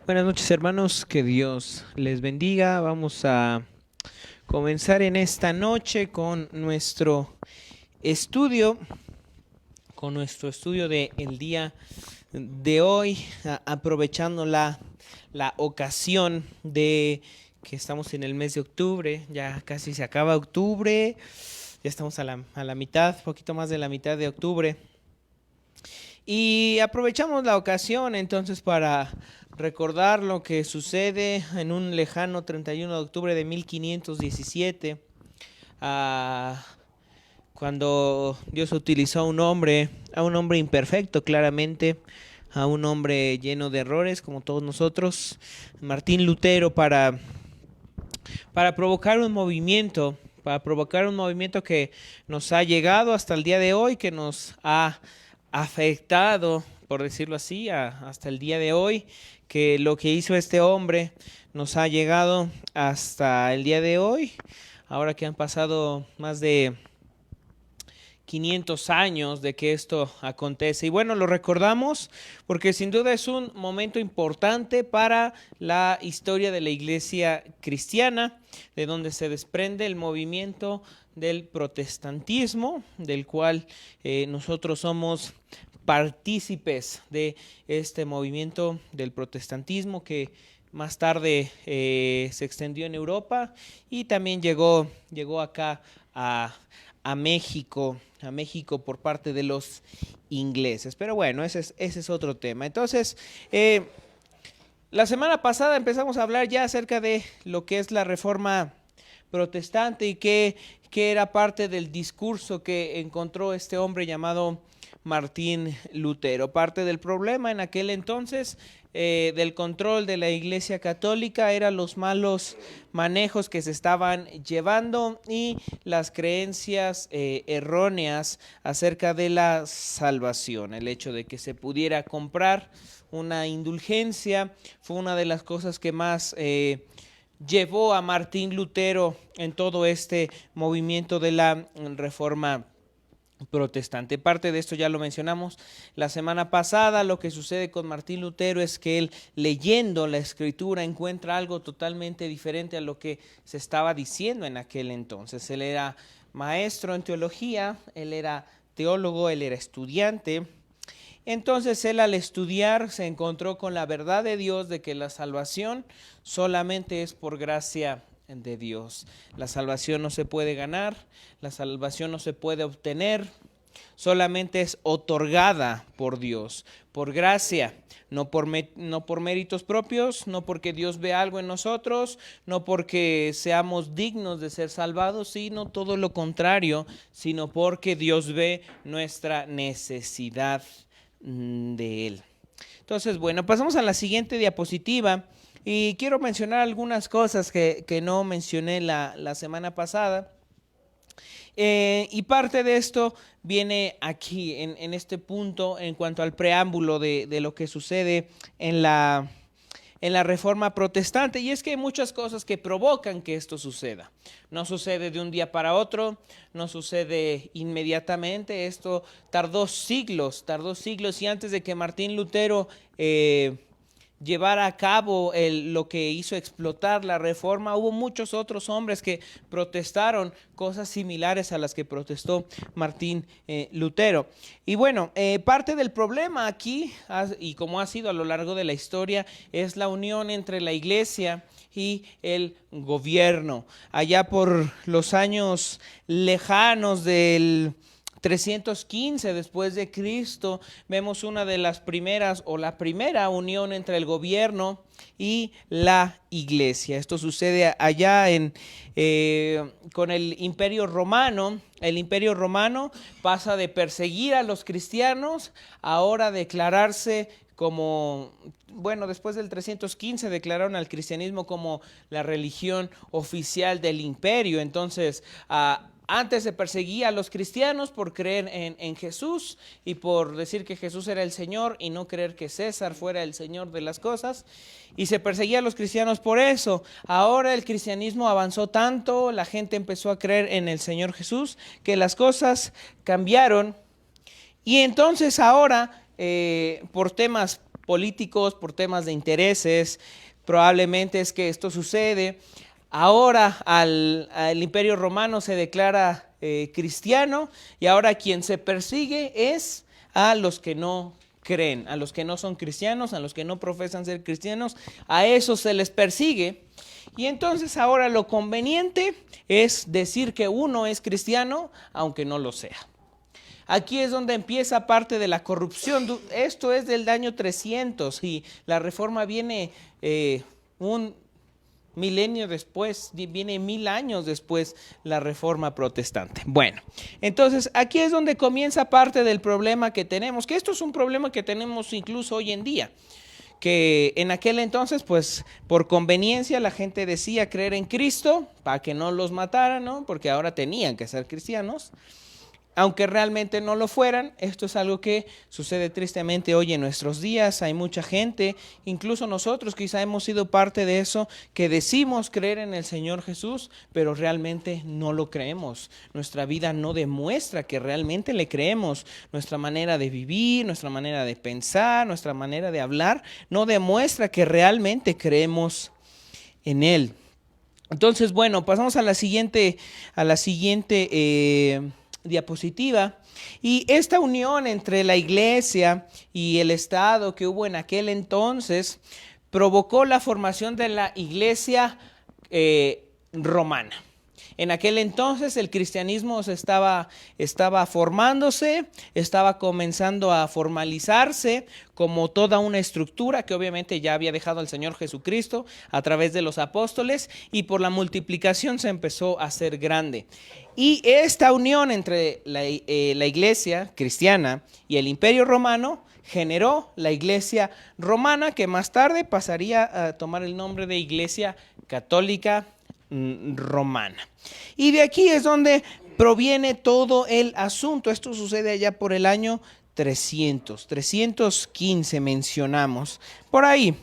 Buenas noches, hermanos, que Dios les bendiga. Vamos a comenzar en esta noche estudio, con nuestro estudio del día de hoy, aprovechando la ocasión de que estamos en el mes de octubre. Ya casi se acaba octubre, ya estamos a la mitad, poquito más de la mitad de octubre. Y aprovechamos la ocasión entonces para recordar lo que sucede en un lejano 31 de octubre de 1517, cuando Dios utilizó a un hombre imperfecto claramente, a un hombre lleno de errores como todos nosotros, Martín Lutero, para provocar un movimiento, que nos ha llegado hasta el día de hoy, que nos ha afectado, por decirlo así, hasta el día de hoy, que lo que hizo este hombre nos ha llegado hasta el día de hoy, ahora que han pasado más de 500 años de que esto acontece. Y bueno, lo recordamos porque sin duda es un momento importante para la historia de la iglesia cristiana, de donde se desprende el movimiento del protestantismo, del cual nosotros somos partícipes de este movimiento del protestantismo que más tarde se extendió en Europa y también llegó acá a México por parte de los ingleses. Pero bueno, ese es otro tema. Entonces, la semana pasada empezamos a hablar ya acerca de lo que es la Reforma protestante y que era parte del discurso que encontró este hombre llamado Martín Lutero. Parte del problema en aquel entonces del control de la Iglesia Católica eran los malos manejos que se estaban llevando y las creencias erróneas acerca de la salvación. El hecho de que se pudiera comprar una indulgencia fue una de las cosas que más llevó a Martín Lutero en todo este movimiento de la Reforma protestante. Parte de esto ya lo mencionamos la semana pasada. Lo que sucede con Martín Lutero es que él, leyendo la escritura, encuentra algo totalmente diferente a lo que se estaba diciendo en aquel entonces. Él era maestro en teología, él era teólogo, él era estudiante. Entonces él, al estudiar, se encontró con la verdad de Dios de que la salvación solamente es por gracia de Dios. La salvación no se puede ganar, la salvación no se puede obtener, solamente es otorgada por Dios, por gracia, no por méritos propios, no porque Dios ve algo en nosotros, no porque seamos dignos de ser salvados, sino todo lo contrario, sino porque Dios ve nuestra necesidad de Él. Entonces, bueno, pasamos a la siguiente diapositiva. Y quiero mencionar algunas cosas que no mencioné la semana pasada. Y parte de esto viene aquí, en este punto, en cuanto al preámbulo de lo que sucede en la Reforma protestante. Y es que hay muchas cosas que provocan que esto suceda. No sucede de un día para otro, no sucede inmediatamente. Esto tardó siglos. Y antes de que Martín Lutero llevar a cabo lo que hizo explotar la Reforma, hubo muchos otros hombres que protestaron cosas similares a las que protestó Martín Lutero. Y bueno, parte del problema aquí, y como ha sido a lo largo de la historia, es la unión entre la iglesia y el gobierno. Allá por los años lejanos del 315 después de Cristo, vemos una de las primeras o la primera unión entre el gobierno y la iglesia. Esto sucede allá con el Imperio Romano. El Imperio Romano pasa de perseguir a los cristianos a ahora declararse como, bueno, después del 315 declararon al cristianismo como la religión oficial del imperio. Entonces, antes se perseguía a los cristianos por creer en Jesús y por decir que Jesús era el Señor y no creer que César fuera el Señor de las cosas. Y se perseguía a los cristianos por eso. Ahora el cristianismo avanzó tanto, la gente empezó a creer en el Señor Jesús, que las cosas cambiaron. Y entonces ahora, por temas políticos, por temas de intereses, probablemente es que esto sucede. Ahora al Imperio Romano se declara cristiano y ahora quien se persigue es a los que no creen, a los que no son cristianos, a los que no profesan ser cristianos, a esos se les persigue. Y entonces ahora lo conveniente es decir que uno es cristiano, aunque no lo sea. Aquí es donde empieza parte de la corrupción. Esto es del año 300 y la reforma viene un milenio después, viene 1000 años después la reforma protestante. Bueno, entonces aquí es donde comienza parte del problema que tenemos, que esto es un problema que tenemos incluso hoy en día, que en aquel entonces, pues por conveniencia la gente decía creer en Cristo para que no los mataran, ¿no? Porque ahora tenían que ser cristianos. Aunque realmente no lo fueran, esto es algo que sucede tristemente hoy en nuestros días. Hay mucha gente, incluso nosotros quizá hemos sido parte de eso, que decimos creer en el Señor Jesús, pero realmente no lo creemos. Nuestra vida no demuestra que realmente le creemos. Nuestra manera de vivir, nuestra manera de pensar, nuestra manera de hablar, no demuestra que realmente creemos en Él. Entonces, bueno, pasamos a la siguiente diapositiva. Y esta unión entre la iglesia y el Estado que hubo en aquel entonces provocó la formación de la iglesia romana. En aquel entonces el cristianismo estaba formándose, estaba comenzando a formalizarse como toda una estructura que obviamente ya había dejado el Señor Jesucristo a través de los apóstoles, y por la multiplicación se empezó a hacer grande. Y esta unión entre la iglesia cristiana y el Imperio Romano generó la iglesia romana, que más tarde pasaría a tomar el nombre de Iglesia Católica Romana. Y de aquí es donde proviene todo el asunto. Esto sucede allá por el año 315 mencionamos. Por ahí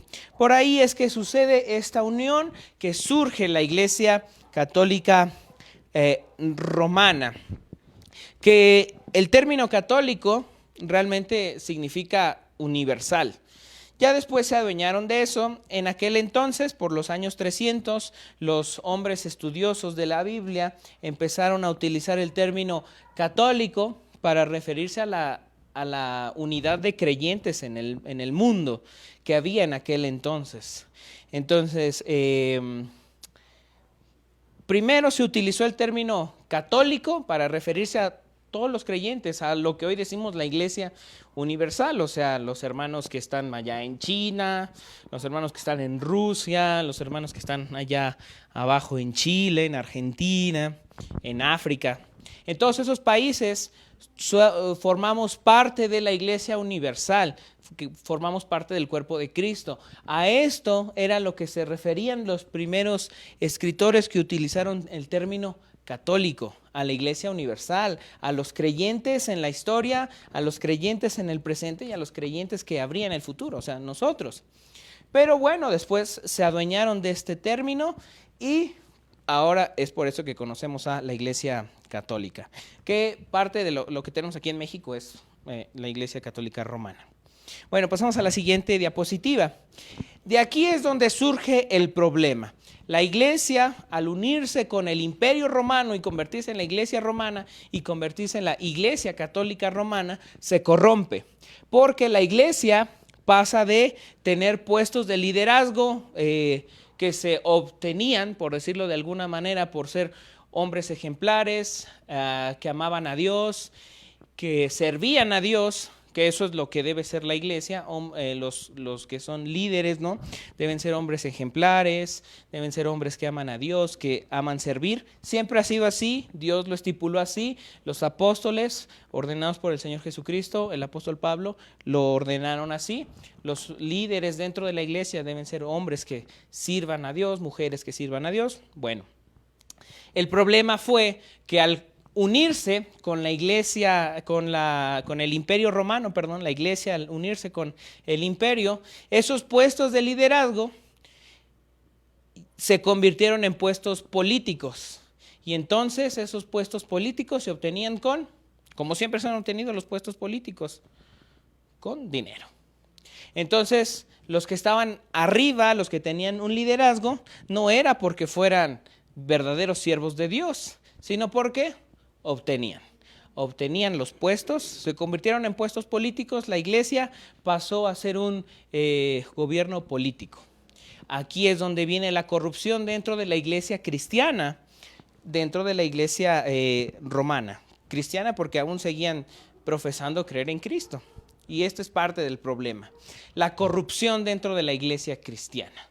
es que sucede esta unión, que surge la Iglesia Católica Romana, que el término católico realmente significa universal. Ya después se adueñaron de eso. En aquel entonces, por los años 300, los hombres estudiosos de la Biblia empezaron a utilizar el término católico para referirse a la unidad de creyentes en el mundo que había en aquel entonces. Entonces, primero se utilizó el término católico para referirse a todos los creyentes, a lo que hoy decimos la Iglesia Universal, o sea, los hermanos que están allá en China, los hermanos que están en Rusia, los hermanos que están allá abajo en Chile, en Argentina, en África. En todos esos países formamos parte de la Iglesia Universal, formamos parte del cuerpo de Cristo. A esto era lo que se referían los primeros escritores que utilizaron el término católico, a la Iglesia Universal, a los creyentes en la historia, a los creyentes en el presente y a los creyentes que habría en el futuro, o sea, nosotros. Pero bueno, después se adueñaron de este término y ahora es por eso que conocemos a la Iglesia Católica, que parte de lo que tenemos aquí en México es la Iglesia Católica Romana. Bueno, pasamos a la siguiente diapositiva. De aquí es donde surge el problema. La iglesia, al unirse con el Imperio Romano y convertirse en la Iglesia Romana y convertirse en la Iglesia Católica Romana, se corrompe, porque la iglesia pasa de tener puestos de liderazgo que se obtenían, por decirlo de alguna manera, por ser hombres ejemplares, que amaban a Dios, que servían a Dios, que eso es lo que debe ser la iglesia. Los que son líderes, ¿no? Deben ser hombres ejemplares, deben ser hombres que aman a Dios, que aman servir. Siempre ha sido así, Dios lo estipuló así. Los apóstoles, ordenados por el Señor Jesucristo, el apóstol Pablo, lo ordenaron así. Los líderes dentro de la iglesia deben ser hombres que sirvan a Dios, mujeres que sirvan a Dios. Bueno, el problema fue que al unirse con la iglesia, con el Imperio Romano, la iglesia al unirse con el imperio, esos puestos de liderazgo se convirtieron en puestos políticos. Y entonces esos puestos políticos se obtenían como siempre se han obtenido los puestos políticos, con dinero. Entonces, los que estaban arriba, los que tenían un liderazgo, no era porque fueran verdaderos siervos de Dios, sino porque obtenían los puestos, se convirtieron en puestos políticos, la iglesia pasó a ser un gobierno político. Aquí es donde viene la corrupción dentro de la iglesia cristiana, dentro de la iglesia romana. Cristiana porque aún seguían profesando creer en Cristo. Y esto es parte del problema. La corrupción dentro de la iglesia cristiana,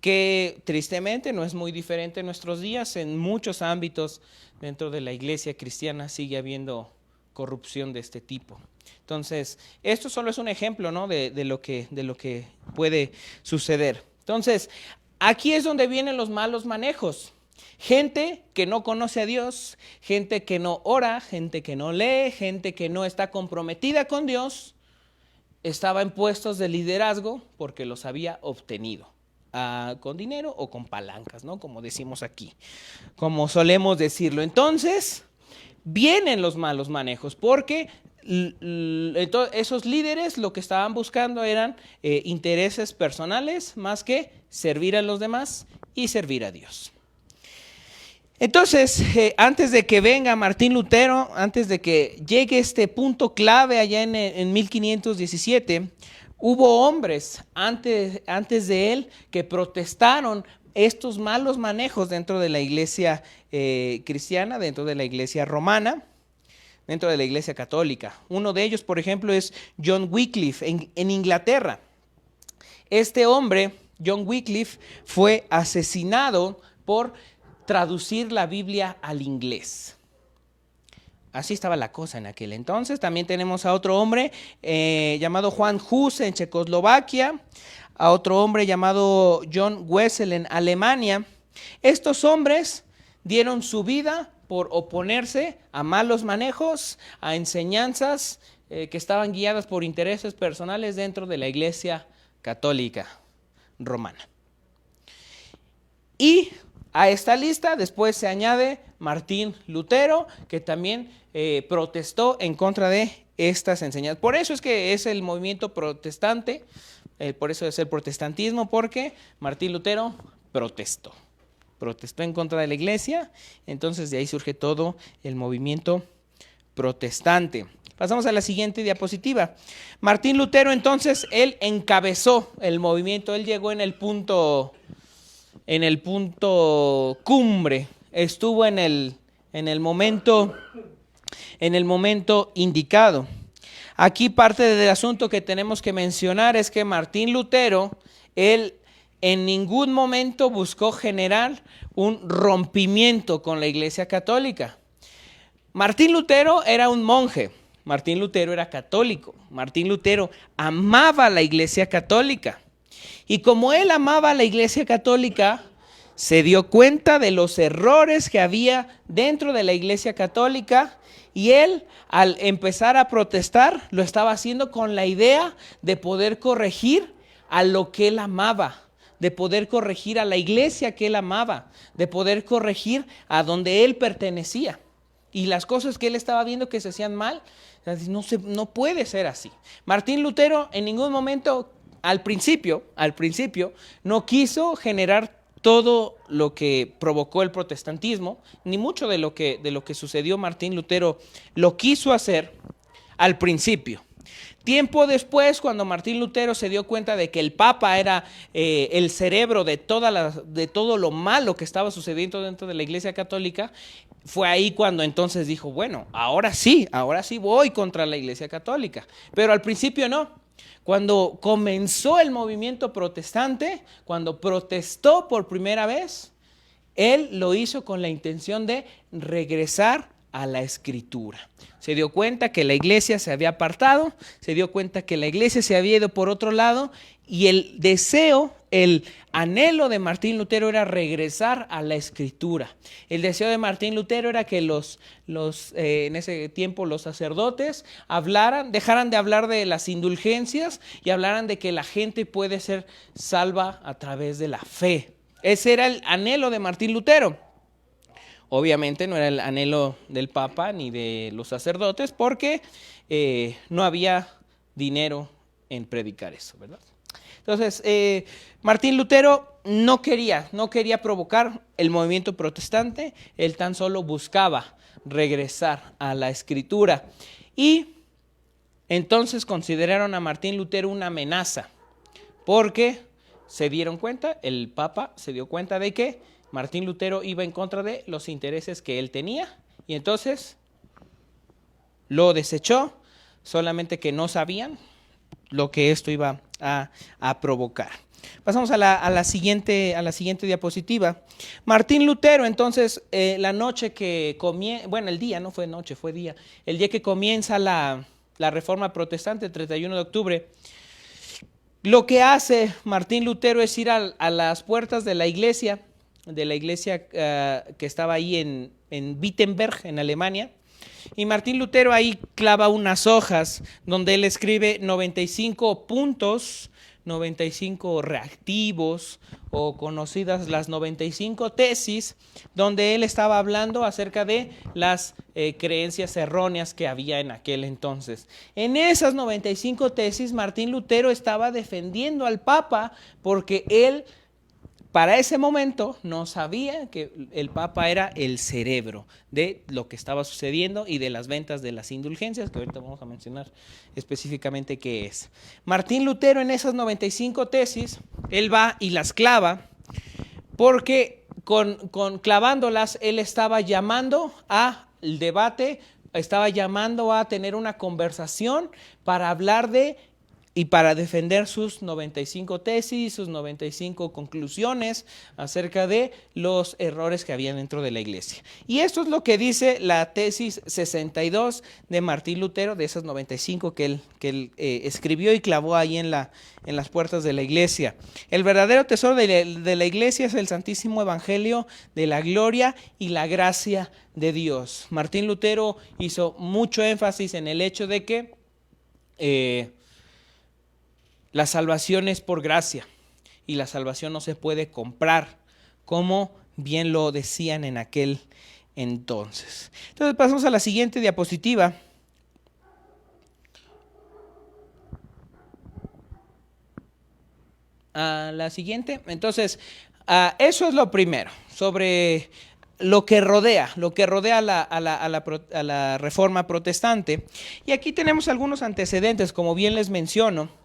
que tristemente no es muy diferente en nuestros días. En muchos ámbitos dentro de la iglesia cristiana sigue habiendo corrupción de este tipo. Entonces, esto solo es un ejemplo, ¿no? de lo que puede suceder. Entonces, aquí es donde vienen los malos manejos. Gente que no conoce a Dios, gente que no ora, gente que no lee, gente que no está comprometida con Dios, estaba en puestos de liderazgo porque los había obtenido. Con dinero o con palancas, ¿no? Como decimos aquí, como solemos decirlo. Entonces, vienen los malos manejos porque esos líderes lo que estaban buscando eran intereses personales más que servir a los demás y servir a Dios. Entonces, antes de que venga Martín Lutero, antes de que llegue este punto clave allá en 1517, hubo hombres antes de él que protestaron estos malos manejos dentro de la iglesia cristiana, dentro de la iglesia romana, dentro de la iglesia católica. Uno de ellos, por ejemplo, es John Wycliffe en Inglaterra. Este hombre, John Wycliffe, fue asesinado por traducir la Biblia al inglés. Así estaba la cosa en aquel entonces. También tenemos a otro hombre llamado Juan Hus en Checoslovaquia, a otro hombre llamado John Wessel en Alemania. Estos hombres dieron su vida por oponerse a malos manejos, a enseñanzas que estaban guiadas por intereses personales dentro de la Iglesia Católica Romana. Y a esta lista después se añade Martín Lutero, que también protestó en contra de estas enseñanzas. Por eso es que es el movimiento protestante, por eso es el protestantismo, porque Martín Lutero protestó en contra de la iglesia. Entonces de ahí surge todo el movimiento protestante. Pasamos a la siguiente diapositiva. Martín Lutero, entonces, él encabezó el movimiento, él llegó en el punto cumbre, estuvo en el momento indicado. Aquí parte del asunto que tenemos que mencionar es que Martín Lutero, él en ningún momento buscó generar un rompimiento con la Iglesia Católica. Martín Lutero era un monje, Martín Lutero era católico, Martín Lutero amaba a la Iglesia Católica. Y como él amaba a la Iglesia Católica, se dio cuenta de los errores que había dentro de la Iglesia Católica y él, al empezar a protestar, lo estaba haciendo con la idea de poder corregir a lo que él amaba, de poder corregir a la iglesia que él amaba, de poder corregir a donde él pertenecía. Y las cosas que él estaba viendo que se hacían mal, no puede ser así. Martín Lutero en ningún momento, al principio, no quiso generar todo lo que provocó el protestantismo, ni mucho de lo que sucedió Martín Lutero lo quiso hacer al principio. Tiempo después, cuando Martín Lutero se dio cuenta de que el Papa era el cerebro de todo lo malo que estaba sucediendo dentro de la Iglesia Católica, fue ahí cuando entonces dijo, bueno, ahora sí voy contra la Iglesia Católica. Pero al principio no. Cuando comenzó el movimiento protestante, cuando protestó por primera vez, él lo hizo con la intención de regresar a la Escritura. Se dio cuenta que la iglesia se había apartado, se dio cuenta que la iglesia se había ido por otro lado y el deseo, el anhelo de Martín Lutero era regresar a la Escritura. El deseo de Martín Lutero era que en ese tiempo los sacerdotes dejaran de hablar de las indulgencias y hablaran de que la gente puede ser salva a través de la fe. Ese era el anhelo de Martín Lutero. Obviamente no era el anhelo del Papa ni de los sacerdotes porque no había dinero en predicar eso, ¿verdad? Entonces, Martín Lutero no quería provocar el movimiento protestante, él tan solo buscaba regresar a la Escritura. Y entonces consideraron a Martín Lutero una amenaza, porque se dieron cuenta, el Papa se dio cuenta de que Martín Lutero iba en contra de los intereses que él tenía, y entonces lo desechó, solamente que no sabían lo que esto iba a provocar. Pasamos a la siguiente diapositiva. Martín Lutero, entonces, la noche que comienza, bueno, el día, no fue noche, fue día, el día que comienza la Reforma Protestante, el 31 de octubre, lo que hace Martín Lutero es ir a las puertas de la iglesia que estaba ahí en Wittenberg, en Alemania. Y Martín Lutero ahí clava unas hojas donde él escribe 95 puntos, 95 reactivos, o conocidas las 95 tesis, donde él estaba hablando acerca de las creencias erróneas que había en aquel entonces. En esas 95 tesis, Martín Lutero estaba defendiendo al Papa, porque él para ese momento no sabía que el Papa era el cerebro de lo que estaba sucediendo y de las ventas de las indulgencias, que ahorita vamos a mencionar específicamente qué es. Martín Lutero, en esas 95 tesis, él va y las clava, porque clavándolas él estaba llamando al debate, estaba llamando a tener una conversación para hablar de y para defender sus 95 tesis, sus 95 conclusiones acerca de los errores que había dentro de la iglesia. Y esto es lo que dice la tesis 62 de Martín Lutero, de esas 95 que él escribió y clavó ahí en las puertas de la iglesia. El verdadero tesoro de la iglesia es el Santísimo Evangelio de la gloria y la gracia de Dios. Martín Lutero hizo mucho énfasis en el hecho de que la salvación es por gracia y la salvación no se puede comprar, como bien lo decían en aquel entonces. Entonces pasamos a la siguiente diapositiva. A la siguiente. Entonces, eso es lo primero, sobre lo que rodea a la Reforma Protestante. Y aquí tenemos algunos antecedentes, como bien les menciono.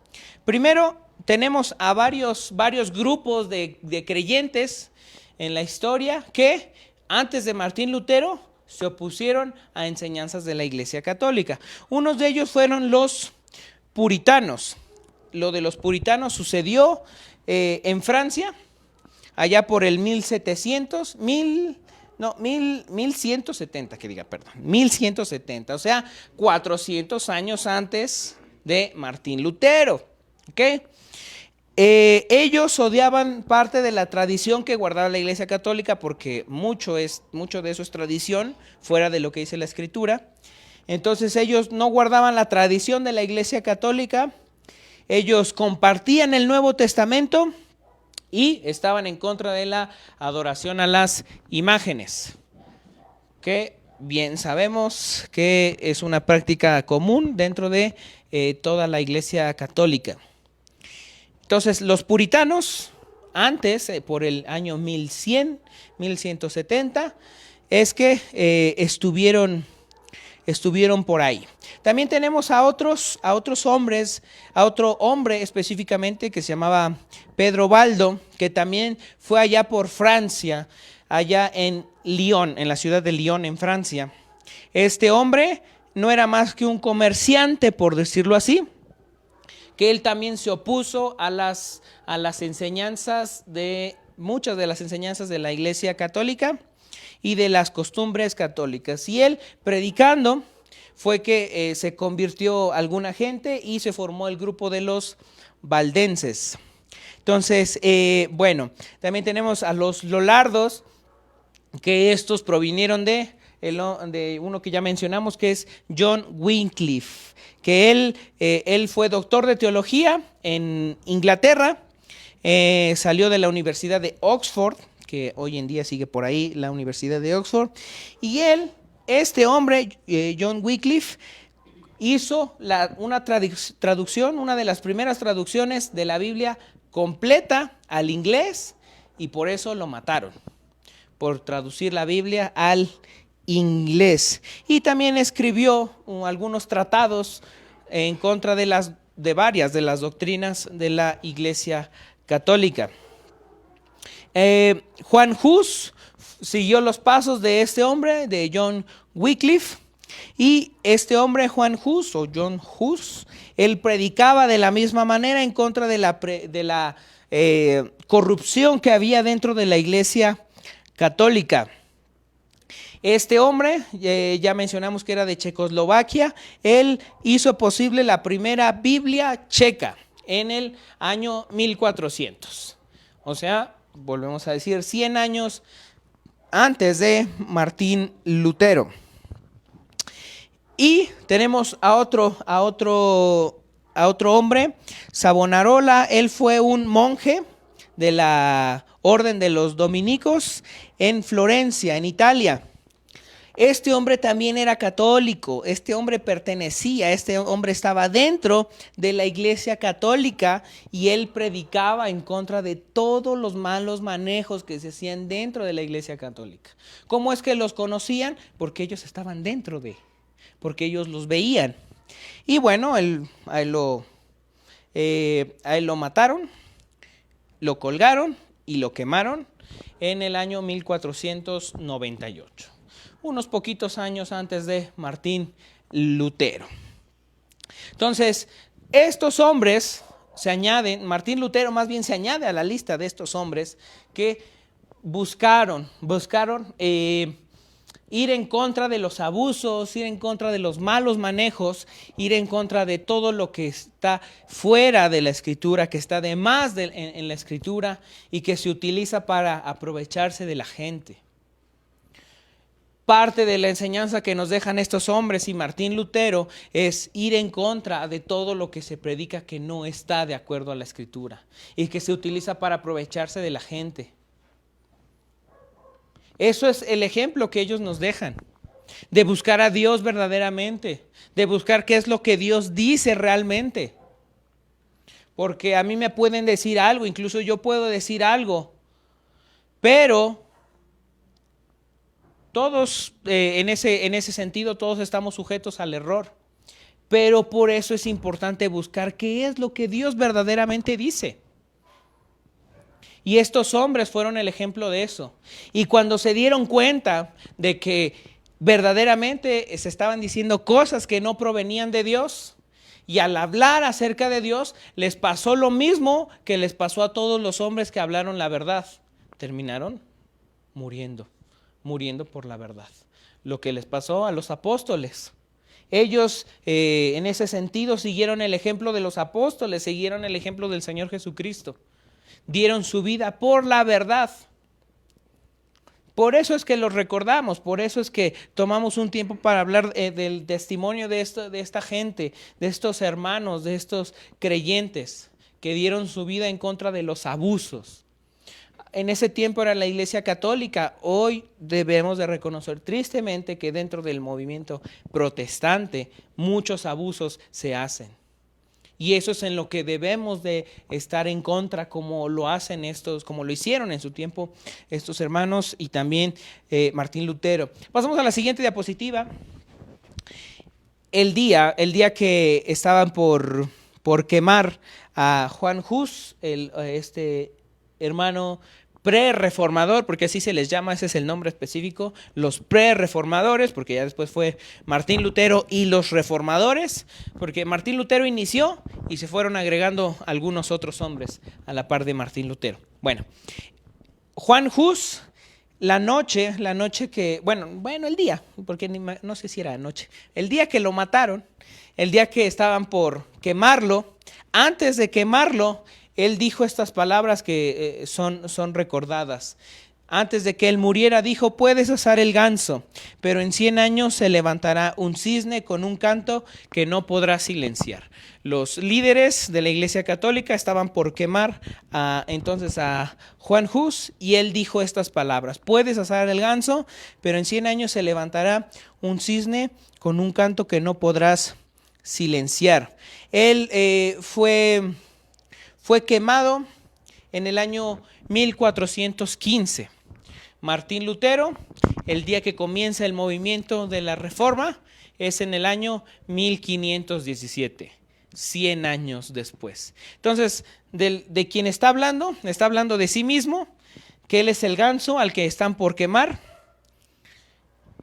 Primero, tenemos a varios grupos de creyentes en la historia que antes de Martín Lutero se opusieron a enseñanzas de la Iglesia Católica. Unos de ellos fueron los puritanos. Lo de los puritanos sucedió en Francia, allá por el 1170, o sea, 400 años antes de Martín Lutero. ¿Okay? Ellos odiaban parte de la tradición que guardaba la Iglesia Católica, porque mucho de eso es tradición fuera de lo que dice la Escritura. Entonces ellos no guardaban la tradición de la Iglesia Católica, ellos compartían el Nuevo Testamento y estaban en contra de la adoración a las imágenes, que bien sabemos que es una práctica común dentro de toda la Iglesia Católica. Entonces, los puritanos, antes, por el año 1170, es que estuvieron por ahí. También tenemos a otros hombres, a otro hombre específicamente que se llamaba Pedro Baldo, que también fue allá por Francia, allá en Lyon, en la ciudad de Lyon, en Francia. Este hombre no era más que un comerciante, por decirlo así, que él también se opuso a las enseñanzas muchas de las enseñanzas de la Iglesia Católica y de las costumbres católicas. Y él, predicando, fue que se convirtió alguna gente y se formó el grupo de los valdenses. Entonces, bueno, también tenemos a los lollardos, que estos provinieron de uno que ya mencionamos, que es John Wycliffe, que él fue doctor de teología en Inglaterra, salió de la Universidad de Oxford, que hoy en día sigue por ahí la Universidad de Oxford, y este hombre, John Wycliffe, hizo una traducción, una de las primeras traducciones de la Biblia completa al inglés, y por eso lo mataron, por traducir la Biblia al inglés. Y también escribió algunos tratados en contra de varias de las doctrinas de la Iglesia Católica. Juan Hus siguió los pasos de este hombre, de John Wycliffe, y este hombre, Juan Hus o John Hus, él predicaba de la misma manera en contra de la corrupción que había dentro de la Iglesia Católica. Este hombre, ya mencionamos que era de Checoslovaquia, él hizo posible la primera Biblia checa en el año 1400. O sea, volvemos a decir, 100 años antes de Martín Lutero. Y tenemos a otro hombre, Savonarola. Él fue un monje de la orden de los dominicos en Florencia, en Italia. Este hombre también era católico, este hombre estaba dentro de la Iglesia Católica, y él predicaba en contra de todos los malos manejos que se hacían dentro de la Iglesia Católica. ¿Cómo es que los conocían? Porque ellos estaban porque ellos los veían. Y bueno, a él lo mataron, lo colgaron y lo quemaron en el año 1498. Unos poquitos años antes de Martín Lutero. Entonces, estos hombres Martín Lutero más bien se añade a la lista de estos hombres que buscaron ir en contra de los abusos, ir en contra de los malos manejos, ir en contra de todo lo que está fuera de la Escritura, que está de más en la Escritura y que se utiliza para aprovecharse de la gente. Parte de la enseñanza que nos dejan estos hombres y Martín Lutero es ir en contra de todo lo que se predica que no está de acuerdo a la Escritura y que se utiliza para aprovecharse de la gente. Eso es el ejemplo que ellos nos dejan, de buscar a Dios verdaderamente, de buscar qué es lo que Dios dice realmente. Porque a mí me pueden decir algo, incluso yo puedo decir algo, pero todos, en ese sentido, todos estamos sujetos al error. Pero por eso es importante buscar qué es lo que Dios verdaderamente dice. Y estos hombres fueron el ejemplo de eso. Y cuando se dieron cuenta de que verdaderamente se estaban diciendo cosas que no provenían de Dios, y al hablar acerca de Dios, les pasó lo mismo que les pasó a todos los hombres que hablaron la verdad. Terminaron muriendo por la verdad. Lo que les pasó a los apóstoles. Ellos en ese sentido siguieron el ejemplo de los apóstoles, siguieron el ejemplo del Señor Jesucristo. Dieron su vida por la verdad. Por eso es que los recordamos, por eso es que tomamos un tiempo para hablar del testimonio de esta gente, de estos hermanos, de estos creyentes que dieron su vida en contra de los abusos. En ese tiempo era la Iglesia Católica. Hoy debemos de reconocer tristemente que dentro del movimiento protestante muchos abusos se hacen. Y eso es en lo que debemos de estar en contra, como lo hicieron en su tiempo estos hermanos y también Martín Lutero. Pasamos a la siguiente diapositiva. El día que estaban por quemar a Juan Hus, este hermano pre-reformador, porque así se les llama, ese es el nombre específico, los pre-reformadores, porque ya después fue Martín Lutero y los reformadores, porque Martín Lutero inició y se fueron agregando algunos otros hombres a la par de Martín Lutero. Bueno, Juan Hus, el día, porque no sé si era noche, el día que lo mataron, el día que estaban por quemarlo, antes de quemarlo, él dijo estas palabras que son recordadas. Antes de que él muriera dijo: puedes asar el ganso, pero en 100 años se levantará un cisne con un canto que no podrá silenciar. Los líderes de la Iglesia Católica estaban por quemar entonces a Juan Hus, y él dijo estas palabras: puedes asar el ganso, pero en 100 años se levantará un cisne con un canto que no podrás silenciar. Él fue quemado en el año 1415. Martín Lutero, el día que comienza el movimiento de la Reforma, es en el año 1517, 100 años después. Entonces, de quien está hablando de sí mismo, que él es el ganso al que están por quemar,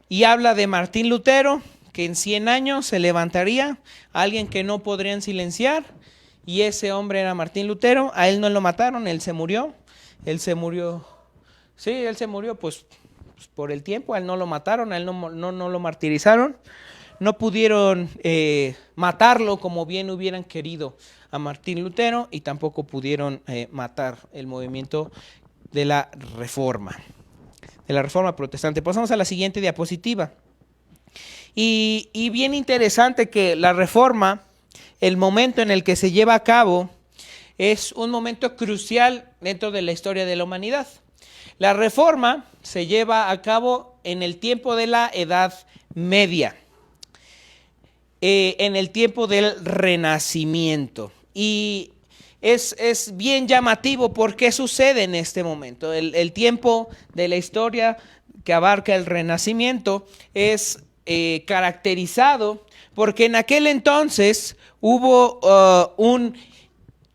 y habla de Martín Lutero, que en 100 años se levantaría, alguien que no podrían silenciar, y ese hombre era Martín Lutero. A él no lo mataron, él se murió, pues por el tiempo. A él no lo mataron, a él no lo martirizaron, no pudieron matarlo como bien hubieran querido a Martín Lutero, y tampoco pudieron matar el movimiento de la Reforma protestante. Pasamos a la siguiente diapositiva. Y bien interesante que la Reforma, el momento en el que se lleva a cabo, es un momento crucial dentro de la historia de la humanidad. La Reforma se lleva a cabo en el tiempo de la Edad Media, en el tiempo del Renacimiento. Y es bien llamativo porque sucede en este momento. El tiempo de la historia que abarca el Renacimiento es caracterizado porque en aquel entonces hubo un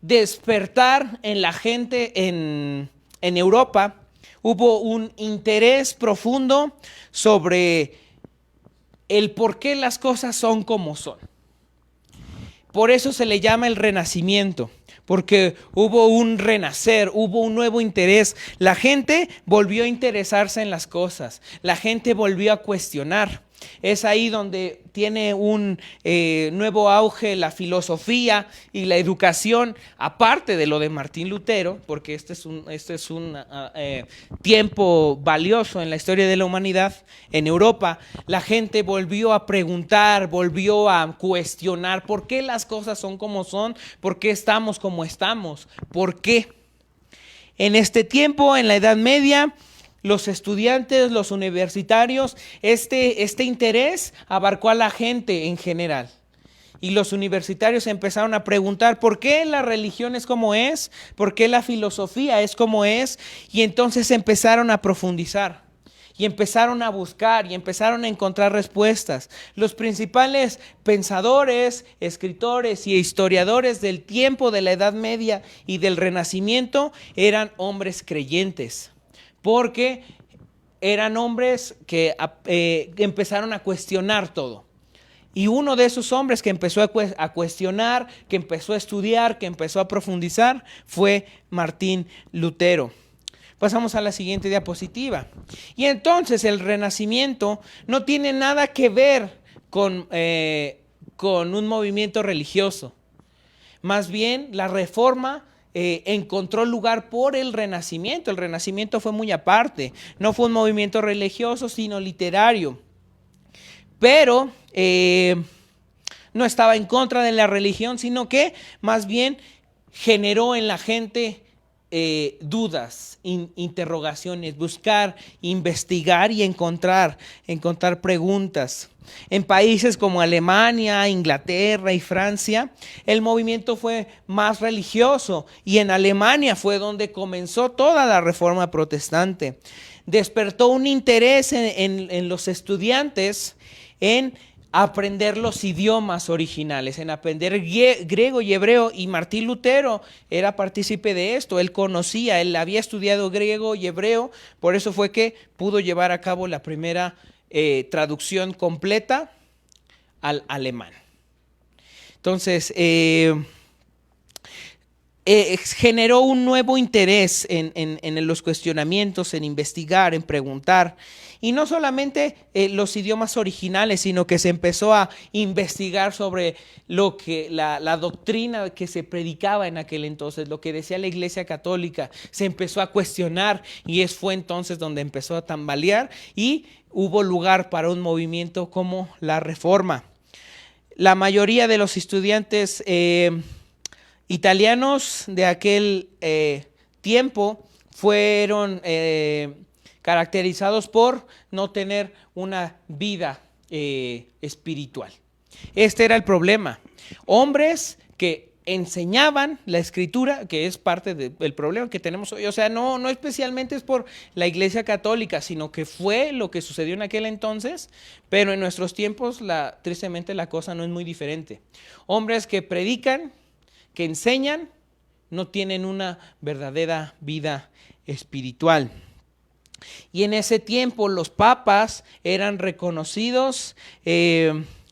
despertar en la gente en Europa. Hubo un interés profundo sobre el por qué las cosas son como son. Por eso se le llama el Renacimiento, porque hubo un renacer, hubo un nuevo interés. La gente volvió a interesarse en las cosas, la gente volvió a cuestionar. Es ahí donde tiene un nuevo auge la filosofía y la educación, aparte de lo de Martín Lutero, porque este es un tiempo valioso en la historia de la humanidad. En Europa, la gente volvió a preguntar, volvió a cuestionar por qué las cosas son como son, por qué estamos como estamos, por qué. En este tiempo, en la Edad Media, los estudiantes, los universitarios, este interés abarcó a la gente en general. Y los universitarios empezaron a preguntar por qué la religión es como es, por qué la filosofía es como es, y entonces empezaron a profundizar, y empezaron a buscar, y empezaron a encontrar respuestas. Los principales pensadores, escritores y historiadores del tiempo de la Edad Media y del Renacimiento eran hombres creyentes, porque eran hombres que empezaron a cuestionar todo. Y uno de esos hombres que empezó a cuestionar, que empezó a estudiar, que empezó a profundizar, fue Martín Lutero. Pasamos a la siguiente diapositiva. Y entonces el Renacimiento no tiene nada que ver con un movimiento religioso. Más bien, la Reforma encontró lugar por el Renacimiento. El Renacimiento fue muy aparte. No fue un movimiento religioso, sino literario. Pero no estaba en contra de la religión, sino que más bien generó en la gente dudas, interrogaciones, buscar, investigar y encontrar preguntas. En países como Alemania, Inglaterra y Francia, el movimiento fue más religioso, y en Alemania fue donde comenzó toda la Reforma protestante. Despertó un interés en los estudiantes en aprender los idiomas originales, en aprender griego y hebreo, y Martín Lutero era partícipe de esto. Él había estudiado griego y hebreo, por eso fue que pudo llevar a cabo la primera traducción completa al alemán. Entonces, generó un nuevo interés en los cuestionamientos, en investigar, en preguntar. Y no solamente los idiomas originales, sino que se empezó a investigar sobre lo que la doctrina que se predicaba en aquel entonces, lo que decía la Iglesia Católica. Se empezó a cuestionar, y fue entonces donde empezó a tambalear, y hubo lugar para un movimiento como la Reforma. La mayoría de los estudiantes italianos de aquel tiempo fueron caracterizados por no tener una vida espiritual. Este era el problema. Hombres que enseñaban la escritura, que es parte del problema que tenemos hoy. O sea, no especialmente es por la Iglesia Católica, sino que fue lo que sucedió en aquel entonces, pero en nuestros tiempos, tristemente, la cosa no es muy diferente. Hombres que predican, que enseñan, no tienen una verdadera vida espiritual. Y en ese tiempo los papas eran reconocidos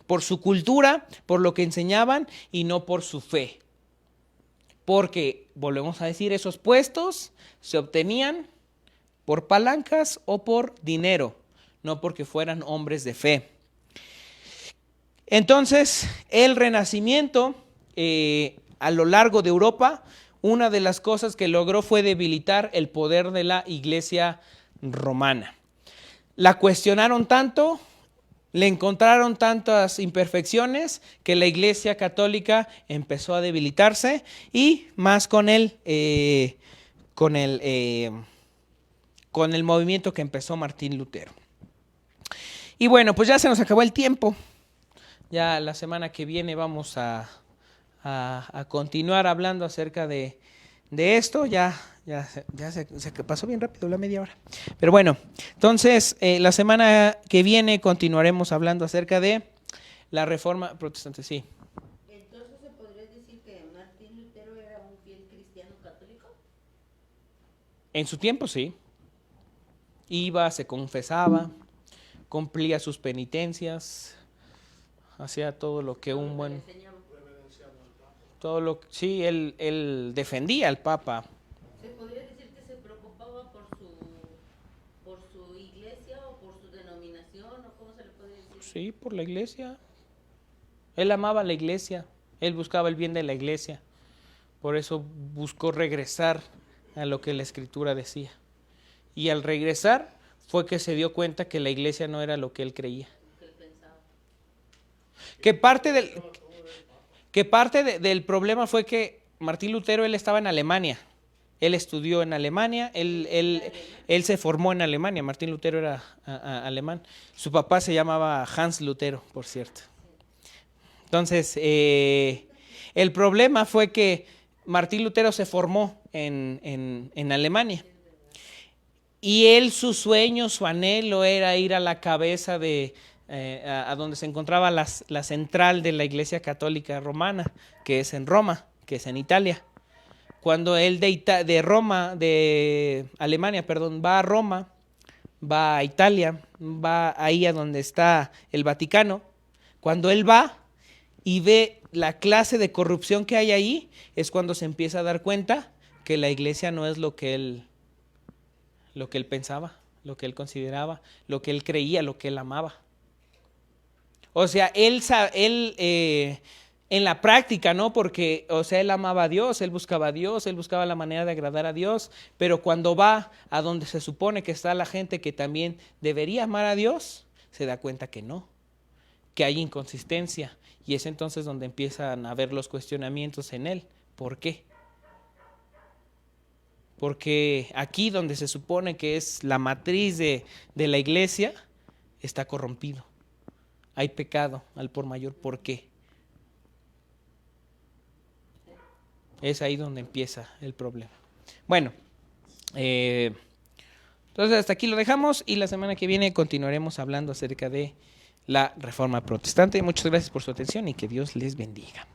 por su cultura, por lo que enseñaban y no por su fe. Porque, volvemos a decir, esos puestos se obtenían por palancas o por dinero, no porque fueran hombres de fe. Entonces, el Renacimiento, a lo largo de Europa, una de las cosas que logró fue debilitar el poder de la Iglesia romana. La cuestionaron tanto, le encontraron tantas imperfecciones que la Iglesia Católica empezó a debilitarse y más con el movimiento que empezó Martín Lutero. Y bueno, pues ya se nos acabó el tiempo. Ya la semana que viene vamos a continuar hablando acerca de esto. Ya se pasó bien rápido la media hora. Pero bueno, entonces la semana que viene continuaremos hablando acerca de la Reforma Protestante. Sí. Entonces, ¿se podría decir que Martín Lutero era un fiel cristiano católico? En su tiempo sí. Iba, se confesaba, cumplía sus penitencias, hacía todo lo que un buen... Sí, él defendía al Papa. ¿Se podría decir que se preocupaba por su iglesia o por su denominación, o cómo se le podría decir? Sí, por la iglesia. Él amaba la iglesia, él buscaba el bien de la iglesia. Por eso buscó regresar a lo que la Escritura decía. Y al regresar fue que se dio cuenta que la iglesia no era lo que él creía. Que él pensaba. Que parte del problema fue que Martín Lutero, él estaba en Alemania. Él estudió en Alemania, él se formó en Alemania. Martín Lutero era alemán. Su papá se llamaba Hans Lutero, por cierto. Entonces, el problema fue que Martín Lutero se formó en Alemania. Y él, su sueño, su anhelo era ir a la cabeza a donde se encontraba la central de la Iglesia Católica Romana, que es en Roma, que es en Italia. Cuando él de Alemania, va a Roma, va a Italia, va ahí a donde está el Vaticano, cuando él va y ve la clase de corrupción que hay ahí, es cuando se empieza a dar cuenta que la iglesia no es lo que él pensaba, lo que él consideraba, lo que él creía, lo que él amaba. O sea, él en la práctica, ¿no? Porque, o sea, él amaba a Dios, él buscaba la manera de agradar a Dios, pero cuando va a donde se supone que está la gente que también debería amar a Dios, se da cuenta que no, que hay inconsistencia, y es entonces donde empiezan a haber los cuestionamientos en él. ¿Por qué? Porque aquí donde se supone que es la matriz de la iglesia, está corrompido. Hay pecado al por mayor. ¿Por qué? Es ahí donde empieza el problema. Bueno, entonces hasta aquí lo dejamos y la semana que viene continuaremos hablando acerca de la Reforma Protestante. Muchas gracias por su atención y que Dios les bendiga.